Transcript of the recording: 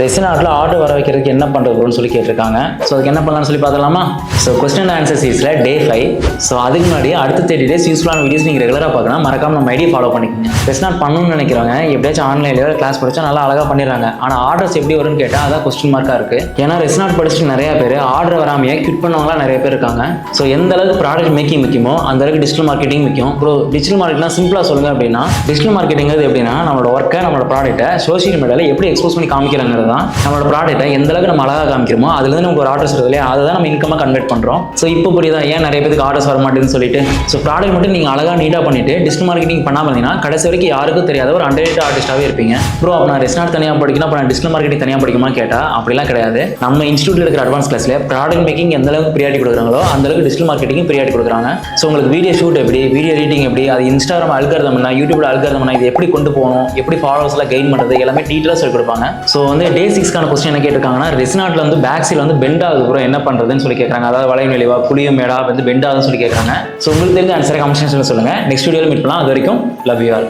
Resin ஆர்ட்ல order வர வைக்கிறதுக்கு என்ன பண்ணுறதுன்னு சொல்லி கேட்டிருக்காங்க. ஸோ அதுக்கு என்ன பண்ணலாம்னு சொல்லி பார்க்கலாமா? ஸோ கொஸ்டின் அண்ட் ஆன்சர் சீரிஸில் டே 5. ஸோ அதுக்கு முன்னாடி அடுத்த 30 days யூஸ்ஃபுல்லான வீடியோஸ் நீங்கள் ரெகுலராக பார்க்கணும். மறக்காம நம்ம ஐடி ஃபாலோ பண்ணிக்கோங்க. ரெசின் ஆர்ட் பண்ணணும்னு நினைக்கிறவங்க எப்படியாச்சும் ஆன்லைன்லேயோ கிளாஸ் படிச்சா நல்லா அழகாக பண்ணிடுறாங்க. ஆனால் ஆர்டர்ஸ் எப்படி வரும்னு கேட்டால் அதான் கொஸ்டின் மார்க்காக இருக்குது. ஏன்னா ரெசின் ஆர்ட் படிச்சுட்டு நிறைய பேர் ஆர்டர் வராமையே குவிட் பண்ணவங்களாம் நிறைய பேர் இருக்காங்க. ஸோ எந்த அளவுக்கு ப்ராடக்ட் மேக்கிங் முக்கியமோ அந்த அளவுக்கு டிஜிட்டல் மார்க்கெட்டிங் முக்கியம். ப்ரோ டிஜிட்டல் மார்க்கெட்டிங் சிம்பிளாக சொல்லுங்க அப்படின்னா, டிஜிட்டல் மார்க்கெட்டிங் எப்படின்னா நம்மளோட ஒர்க்கை நம்மளோட ப்ராடக்ட்டை சோஷியல் மீடியாவில் எப்படி எக்ஸ்போஸ் பண்ணி காமிக்கிறாங்கிறது தான். நம்மளோட ப்ராடக்ட்டை எந்த அளவுக்கு நம்ம அழகாக காமிக்கிறோமோ அதுலேருந்து நமக்கு ஒரு ஆர்டர்ஸ் வருது இல்லையா, அதை தான் நம்ம இன்கமாக கன்வெர்ட் பண்ணுறோம். ஸோ இப்போ புரியுதா ஏன் நிறைய பேருக்கு ஆர்டர்ஸ் வர மாட்டேன்னு சொல்லிட்டு. ஸோ ப்ராடக்ட் மட்டும் நீங்கள் அழகாக நீட்டாக பண்ணிட்டு டிஜிட்டல் மார்க்கெட்டிங் பண்ணாமல் இருந்தீங்கன்னா கடைசி வரைக்கும் யாருக்கும் தெரியாத ஒரு அண்டர்ரேட்டட் ஆர்டிஸ்டாகவே இருப்பீங்க. ப்ரோ அப்போ நான் ரெசின் ஆர்ட் தனியாக படிக்கணும், அப்போ நான் டிஜிட்டல் மார்க்கெட்டிங் தனியாக படிக்குமா கேட்டால் அப்படிலாம் கிடையாது. நம்ம இன்ஸ்டியூட்டில் இருக்கிற அட்வான்ஸ் கிளாஸில் ப்ராடக்ட் மேக்கிங் எந்த அளவுக்கு ப்ரியாரிட்டி கொடுக்குறாங்களோ அந்த அளவுக்கு டிஜிட்டல் மார்க்கெட்டிங் ப்ரியாரிட்டி கொடுக்குறாங்க. ஸோ உங்களுக்கு வீடியோ ஷூட் எப்படி, வீடியோ எடிட்டிங் எப்படி, அது இன்ஸ்டாகிராம் அல்காரிதம்னா யூடியூப்ல அல்காரிதம்னா இது எப்படி கொண்டு போகணும், எப்படி ஃபாலோவர்ஸ்லாம் கெயின் பண்ணுறது எல்லாமே டீட்டெயிலாக சொல்லி கொடுப்பாங்க. ஸோ வந்து டே 6க்கான கொஸ்டின் என்ன கேட்டிருக்காங்கன்னா, ரெசின் ஆர்ட்ல வந்து பேக் சைடில் வந்து பெண்ட் ஆகுது ப்ரோ என்ன பண்ணுறதுன்னு சொல்லி கேட்குறாங்க. அதாவது வளைவு நெளிவா புளியும் மேடா வந்து பெண்ட் ஆகுதுன்னு சொல்லி கேட்குறாங்க. ஸோ உங்களுக்கு தெரிஞ்ச ஆன்சரை கமெண்ட் செக்ஷனில் சொல்லுங்கள். நெக்ஸ்ட் வீடியோவில் மீட் பண்ணலாம். அது வரைக்கும் லவ் யூ ஆல்.